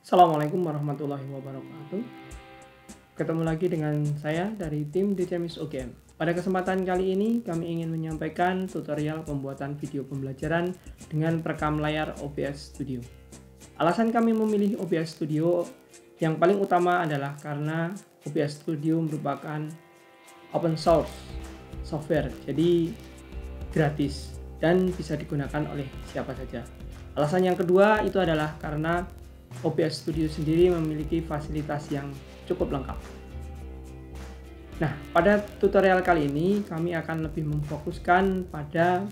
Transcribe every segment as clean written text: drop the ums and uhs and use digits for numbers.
Assalamualaikum warahmatullahi wabarakatuh. Ketemu lagi dengan saya dari tim DCMS UGM. Pada kesempatan kali ini kami ingin menyampaikan tutorial pembuatan video pembelajaran dengan perekam layar OBS Studio. Alasan kami memilih OBS Studio yang paling utama adalah karena OBS Studio merupakan open source software, jadi gratis dan bisa digunakan oleh siapa saja. Alasan yang kedua itu adalah karena OBS Studio sendiri memiliki fasilitas yang cukup lengkap. Nah, pada tutorial kali ini kami akan lebih memfokuskan pada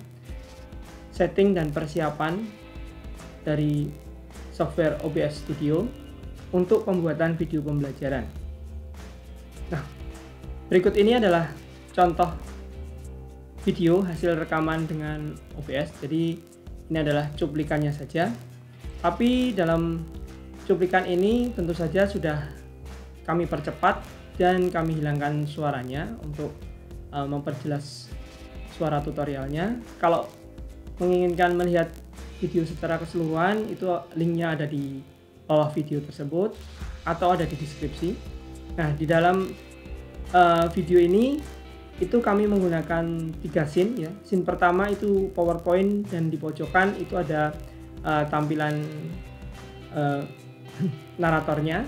setting dan persiapan dari software OBS Studio untuk pembuatan video pembelajaran. Nah, berikut ini adalah contoh video hasil rekaman dengan OBS. Jadi ini adalah cuplikannya saja. Tapi dalam cuplikan ini tentu saja sudah kami percepat dan kami hilangkan suaranya untuk memperjelas suara tutorialnya. Kalau menginginkan melihat video secara keseluruhan, itu linknya ada di bawah video tersebut atau ada di deskripsi. Nah, di dalam video ini itu kami menggunakan 3 scene ya. Scene pertama itu PowerPoint dan di pojokan itu ada tampilan naratornya.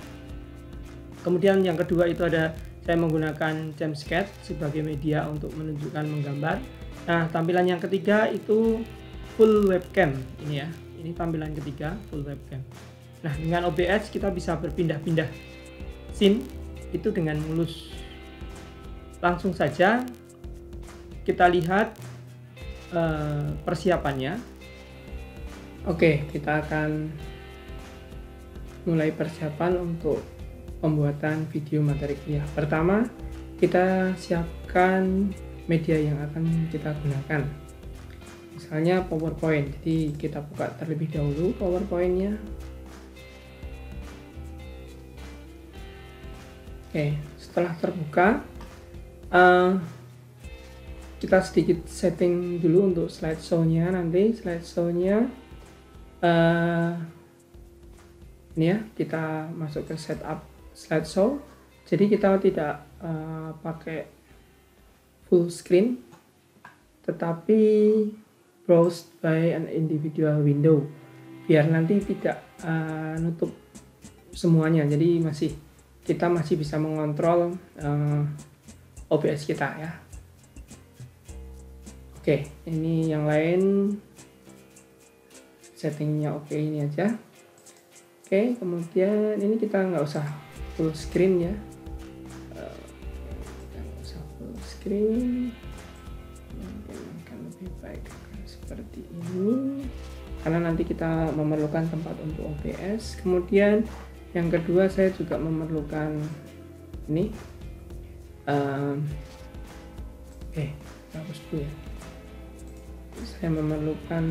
Kemudian yang kedua itu ada saya menggunakan Jamsketch sebagai media untuk menunjukkan menggambar. Nah, tampilan yang ketiga itu full webcam ini ya. Ini tampilan ketiga full webcam. Nah, dengan OBS kita bisa berpindah-pindah scene itu dengan mulus. Langsung saja kita lihat persiapannya. Oke, kita akan mulai persiapan untuk pembuatan video materi kuliah. Pertama, kita siapkan media yang akan kita gunakan. Misalnya PowerPoint. Jadi kita buka terlebih dahulu PowerPoint-nya. Oke, setelah terbuka, kita sedikit setting dulu untuk slideshow-nya. Nanti slideshow-nya ini ya, kita masuk ke setup slideshow. Jadi kita tidak pakai full screen, tetapi browse by an individual window, biar nanti tidak nutup semuanya. Jadi kita masih bisa mengontrol OBS kita ya. Oke, ini yang lain settingnya oke, ini aja. Oke, kemudian ini kita nggak usah full screen ya. Nggak usah full screen. Mungkin akan lebih baik seperti ini, karena nanti kita memerlukan tempat untuk OBS. Kemudian yang kedua saya juga memerlukan ini. Hapus dulu ya. Saya memerlukan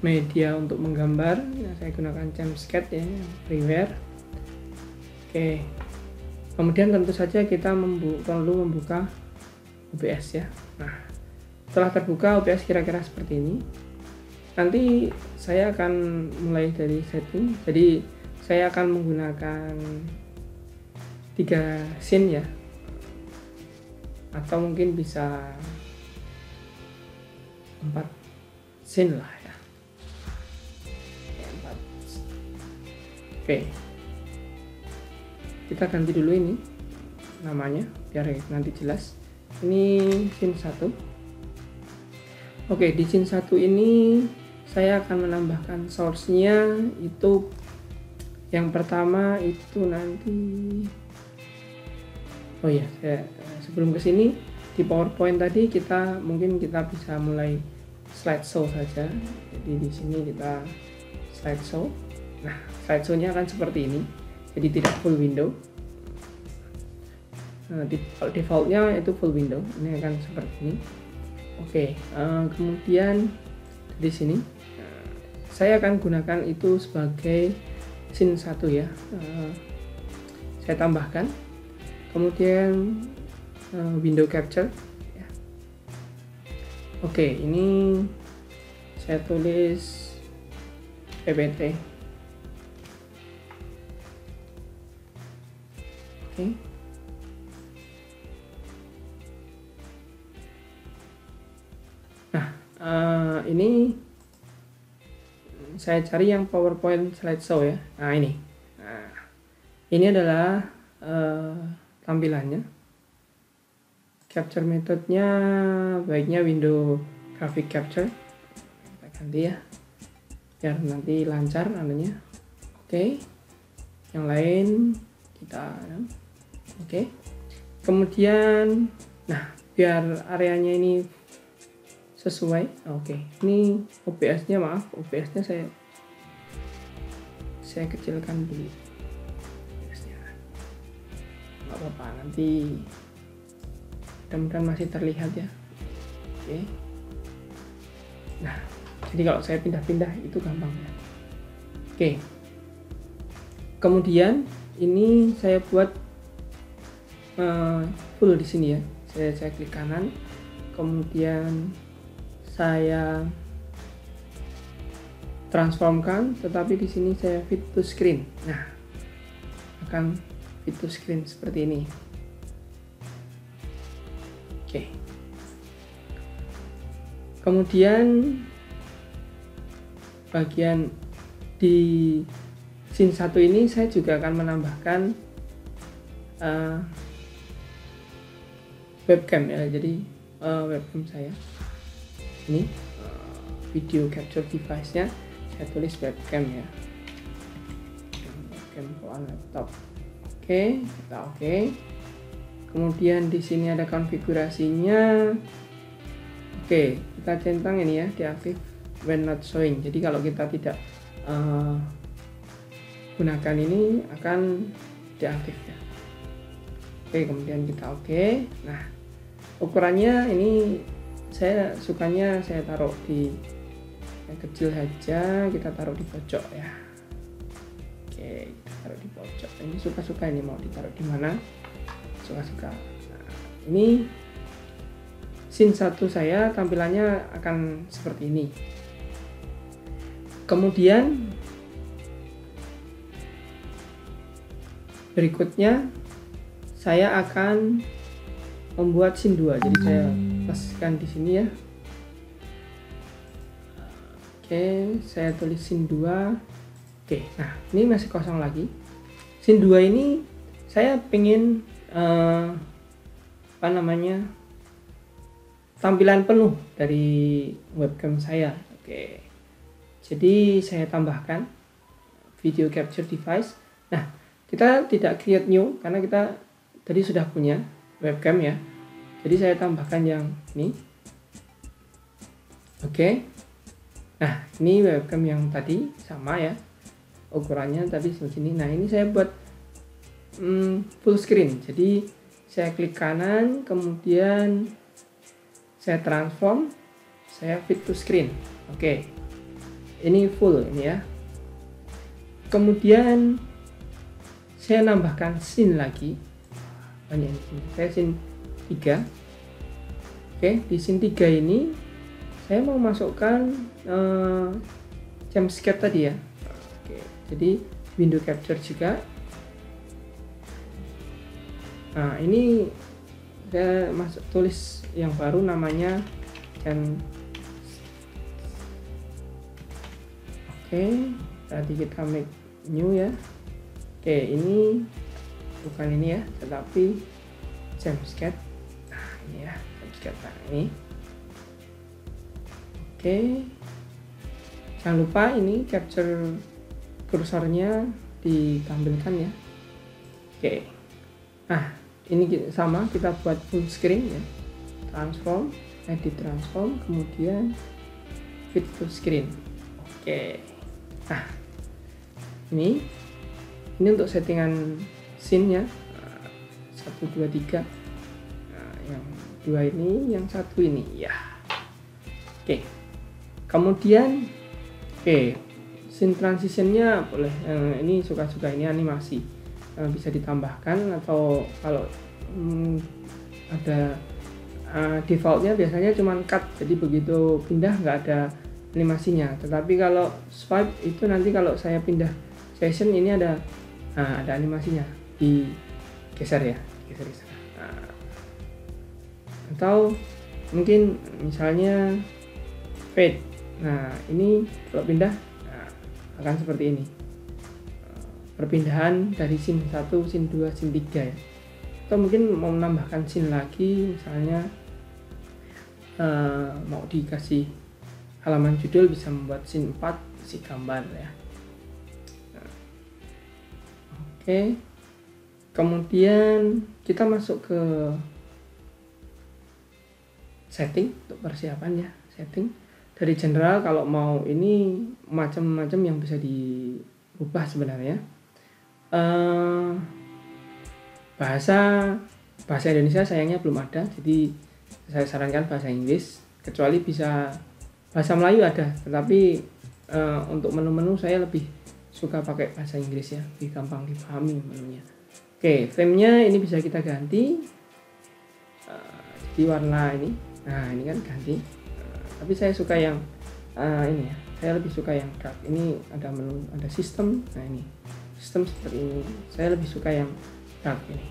media untuk menggambar. Nah, saya gunakan Jamsketch ya, freeware. Oke. Kemudian tentu saja kita perlu membuka OBS ya. Nah, setelah terbuka OBS kira-kira seperti ini. Nanti saya akan mulai dari setting. Jadi saya akan menggunakan 3 scene ya. Atau mungkin bisa 4 scene lah ya. 4. Oke. Kita ganti dulu ini namanya biar nanti jelas. Ini scene 1. Oke, di scene 1 ini saya akan menambahkan source-nya itu yang pertama itu nanti. Oh ya, sebelum ke sini di PowerPoint tadi mungkin kita bisa mulai slideshow saja. Jadi di sini kita slideshow. Nah, slideshow-nya akan seperti ini. Jadi tidak full window. Defaultnya itu full window. Ini akan seperti ini. Oke, kemudian di sini saya akan gunakan itu sebagai scene 1 ya. Saya tambahkan. Kemudian window capture ya. Oke, ini saya tulis PPT. Oke. Nah, ini saya cari yang PowerPoint slideshow ya. Nah, ini adalah tampilannya. Capture metodenya baiknya window graphic capture. Kita ganti ya, biar nanti lancar anunya. Oke. Yang lain kita oke. Kemudian, nah, biar areanya ini sesuai. Oke, ini OBS-nya, maaf, OBS-nya saya kecilkan dulu. OBS-nya nggak apa-apa, nanti mudah-mudahan masih terlihat ya. Oke. Nah, jadi kalau saya pindah-pindah itu gampang ya. Oke. Kemudian ini saya buat full di sini ya. Saya klik kanan, kemudian saya transformkan, tetapi di sini saya fit to screen. Nah, akan fit to screen seperti ini. Oke. Kemudian bagian di scene 1 ini saya juga akan menambahkan webcam ya. Jadi webcam saya ini video capture device-nya saya tulis webcam ya. Webcam on laptop. Oke, kita oke. Kemudian di sini ada konfigurasinya. Oke, kita centang ini ya, diaktif when not showing. Jadi kalau kita tidak gunakan ini akan diaktif ya. Oke, kemudian kita oke. Nah, ukurannya ini saya sukanya saya taruh di yang kecil saja, kita taruh di pojok ya. Oke, kita taruh di pojok. Ini suka-suka ini mau ditaruh di mana? Suka-suka. Nah, ini scene 1 saya tampilannya akan seperti ini. Kemudian berikutnya saya akan membuat scene 2. Jadi saya paskan di sini ya. Oke, saya tulis scene 2. Oke, nah ini masih kosong lagi. Scene 2 ini saya pengen tampilan penuh dari webcam saya. Oke. Jadi saya tambahkan video capture device. Nah, kita tidak create new karena kita tadi sudah punya webcam ya. Jadi saya tambahkan yang ini. Oke. Nah, ini webcam yang tadi sama ya. Ukurannya tadi segini. Nah, ini saya buat full screen. Jadi saya klik kanan, kemudian saya transform, saya fit to screen. Oke. Ini full ini ya. Kemudian saya nambahkan scene lagi. Banyak di sini. Saya scene 3. Oke, di scene 3 ini saya mau masukkan jump scare tadi ya. Oke, jadi window capture juga. Nah, ini saya tulis yang baru namanya oke, tadi kita make new ya. Oke, ini bukan ini ya, tetapi jump scare. Nah, ini ya, jump scare. Nah, ini. Oke. Jangan lupa ini capture kursornya ditampilkan ya. Oke. Nah, ini sama, kita buat full screen ya. Transform, edit transform, kemudian fit to screen. Oke. Nah, ini untuk settingan scene nya 1 2 3. Nah, yang 2 ini, yang 1 ini ya. Oke. Kemudian scene transitionnya boleh ini suka-suka, ini animasi bisa ditambahkan, atau kalau ada defaultnya biasanya cuma cut, jadi begitu pindah nggak ada animasinya. Tetapi kalau swipe itu nanti kalau saya pindah session ini ada animasinya di geser ya, geser. Nah, atau mungkin misalnya fade. Nah ini kalau pindah akan seperti ini, perpindahan dari scene 1, scene 2, scene 3 ya. Atau mungkin mau menambahkan scene lagi, misalnya mau dikasih halaman judul, bisa membuat scene 4, isi gambar ya. Oke, kemudian kita masuk ke setting untuk persiapan ya. Setting dari general, kalau mau ini macam-macam yang bisa diubah sebenarnya. Bahasa Indonesia sayangnya belum ada, jadi saya sarankan bahasa Inggris, kecuali bisa bahasa Melayu ada, tetapi untuk menu-menu saya lebih suka pakai bahasa Inggris ya, lebih gampang dipahami menunya. Oke, frame-nya ini bisa kita ganti, jadi warna ini, nah ini kan ganti, tapi saya suka yang ini ya, saya lebih suka yang dark. Ini ada menu, ada sistem, nah ini sistem seperti ini, saya lebih suka yang dark ini.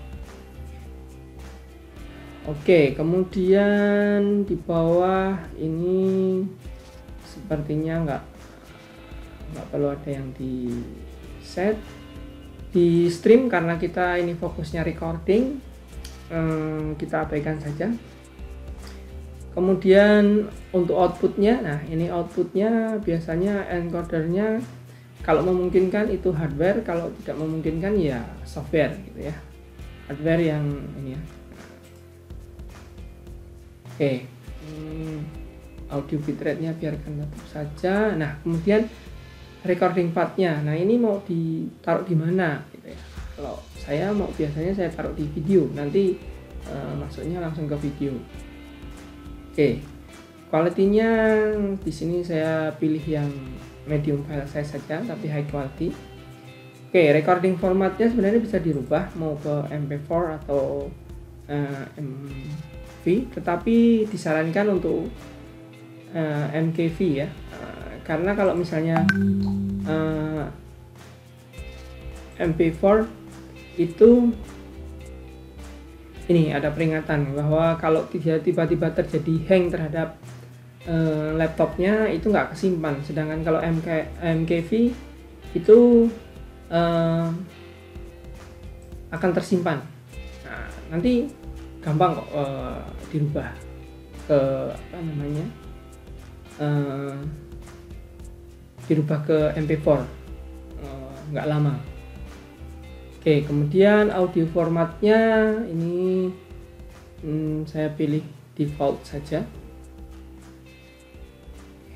Oke, kemudian di bawah ini sepertinya nggak perlu ada yang di set. Di stream karena kita ini fokusnya recording, kita abaikan saja. Kemudian untuk outputnya, nah ini outputnya biasanya encodernya kalau memungkinkan itu hardware, kalau tidak memungkinkan ya software gitu ya, hardware yang ini ya. Oke, audio bitrate-nya biarkan tetap saja. Nah kemudian recording part-nya, nah ini mau ditaruh di mana gitu ya. Kalau saya mau, biasanya saya taruh di video, nanti masuknya langsung ke video. Oke, quality-nya di sini saya pilih yang medium file size saja, tapi high quality. Oke, recording formatnya sebenarnya bisa dirubah mau ke MP4 atau MV, tetapi disarankan untuk MKV ya, karena kalau misalnya MP4 itu ini ada peringatan bahwa kalau tiba-tiba terjadi hang terhadap laptopnya itu nggak kesimpan, sedangkan kalau MKV itu akan tersimpan. Nah, nanti gampang kok dirubah ke apa namanya, dirubah ke MP4, nggak lama. Oke, kemudian audio formatnya ini saya pilih default saja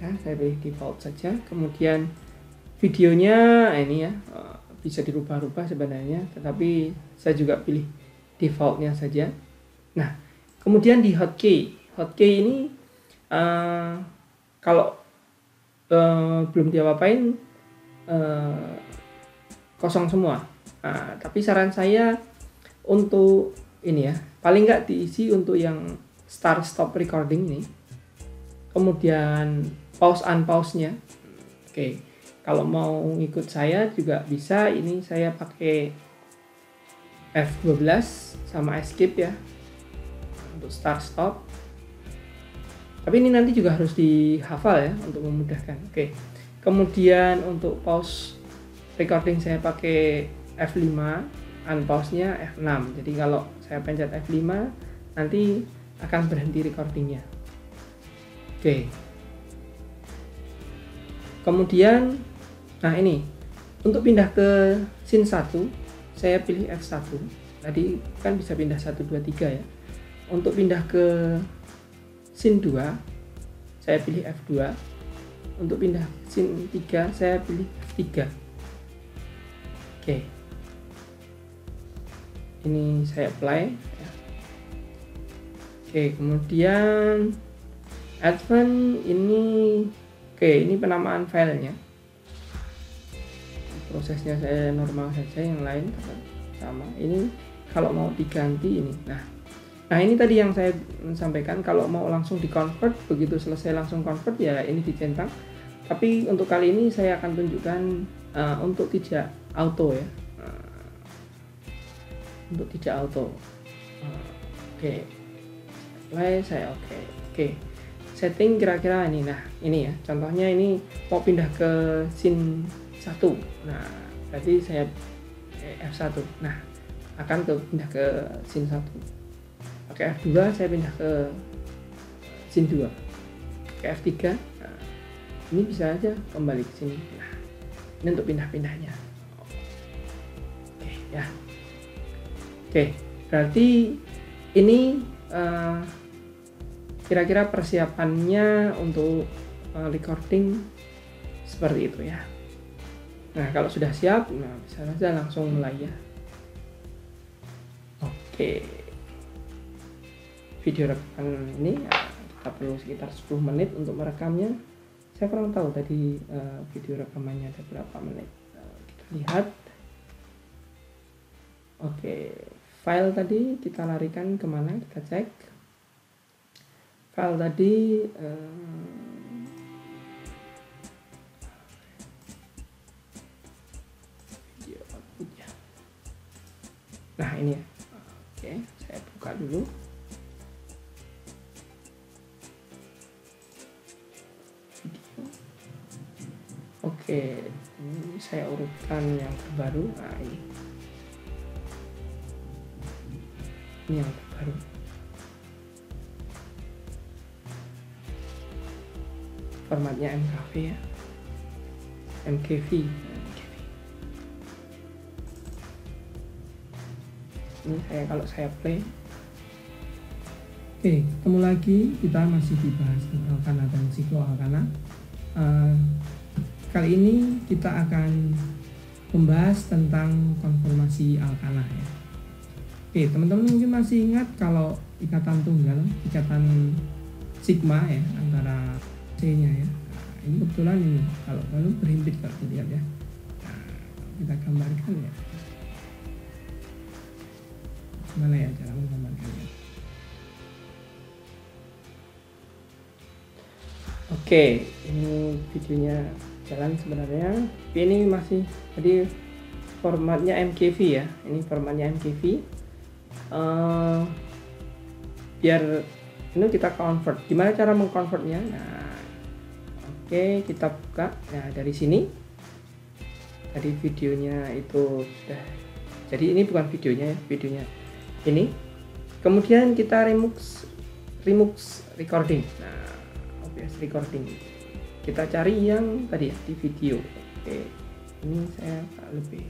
ya, saya pilih default saja. Kemudian videonya ini ya, bisa dirubah-rubah sebenarnya, tetapi saya juga pilih defaultnya saja. Nah kemudian di hotkey ini kalau belum diapa-apain kosong semua. Nah, tapi saran saya untuk ini ya, paling nggak diisi untuk yang start stop recording ini, kemudian pause unpause-nya. Oke, kalau mau ngikut saya juga bisa, ini saya pakai F12 sama escape ya untuk start stop. Tapi ini nanti juga harus dihafal ya untuk memudahkan. Oke, kemudian untuk pause recording saya pakai F5, unpause-nya F6. Jadi kalau saya pencet F5 nanti akan berhenti recordingnya. Oke. Kemudian nah ini untuk pindah ke scene 1 saya pilih F1. Tadi kan bisa pindah 1 2 3 ya. Untuk pindah ke scene 2 saya pilih F2. Untuk pindah scene 3 saya pilih F3. Oke. Ini saya apply ya. Oke, kemudian advance ini, oke, ini penamaan filenya, prosesnya saya normal saja, yang lain sama. Ini kalau mau diganti ini, nah ini tadi yang saya sampaikan, kalau mau langsung di convert, begitu selesai langsung convert ya ini dicentang. Tapi untuk kali ini saya akan tunjukkan untuk tidak auto ya. untuk tidak auto. Oke, play, saya oke. Setting kira-kira ini. Nah, ini ya, contohnya ini mau pindah ke scene 1. Nah, berarti saya F1. Nah, akan pindah ke scene 1. Pakai F2 saya pindah ke scene 2. Pakai F3. Nah, ini bisa aja kembali ke sini. Nah, ini untuk pindah-pindahnya. Oke, ya. Oke, berarti ini kira-kira persiapannya untuk recording seperti itu ya. Nah, kalau sudah siap, nah bisa saja langsung mulai ya. Oke, video rekaman ini kita perlu sekitar 10 menit untuk merekamnya. Saya kurang tahu tadi video rekamannya ada berapa menit. Kita lihat. Oke, file tadi kita larikan kemana, kita cek. File tadi video outputnya. Nah, ini ya. Oke, saya buka dulu. Video. Oke, ini saya urutkan yang terbaru. Nah, ini yang terbaru. Formatnya MKV ya, MKV. Ini kalau saya play. Oke, ketemu lagi, kita masih dibahas tentang Alkana dan Siklo Alkana. Kali ini kita akan membahas tentang konformasi Alkana ya. Oke, teman-teman mungkin masih ingat kalau ikatan tunggal, ikatan sigma ya antara C-nya ya. Nah, ini kebetulan ini kalau berhimpit kalau dilihat ya. Nah, kita gambarkan ya. Gimana ya cara menggambarkannya? Oke, ini videonya jalan sebenarnya. Ini masih tadi formatnya MKV ya. Ini formatnya MKV. Biar ini kita convert. Gimana cara mengconvertnya? Nah, oke, kita buka. Nah, dari sini tadi videonya itu sudah. Jadi ini bukan videonya ya, videonya ini. Kemudian kita remux recording. Nah, OBS recording. Kita cari yang tadi ya di video. Oke, ini saya lebih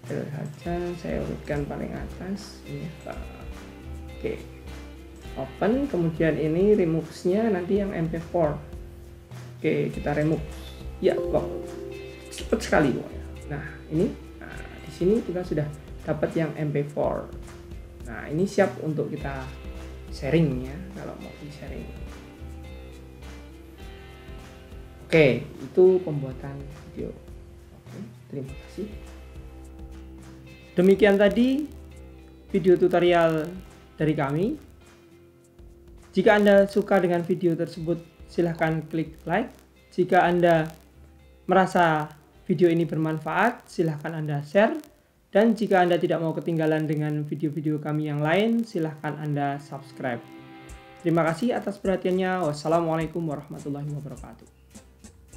detail saja. Saya urutkan paling atas ini. Oke, open. Kemudian ini remuxnya nanti yang MP4. Oke, kita remux. Ya, kok cepat sekali pokoknya. Nah, ini di sini kita sudah dapat yang MP4. Nah, ini siap untuk kita sharing ya, kalau mau di sharing. Oke, itu pembuatan video. Oke, terima kasih. Demikian tadi video tutorial dari kami. Jika Anda suka dengan video tersebut, silahkan klik like. Jika Anda merasa video ini bermanfaat, silahkan Anda share. Dan jika Anda tidak mau ketinggalan dengan video-video kami yang lain, silahkan Anda subscribe. Terima kasih atas perhatiannya. Wassalamualaikum warahmatullahi wabarakatuh.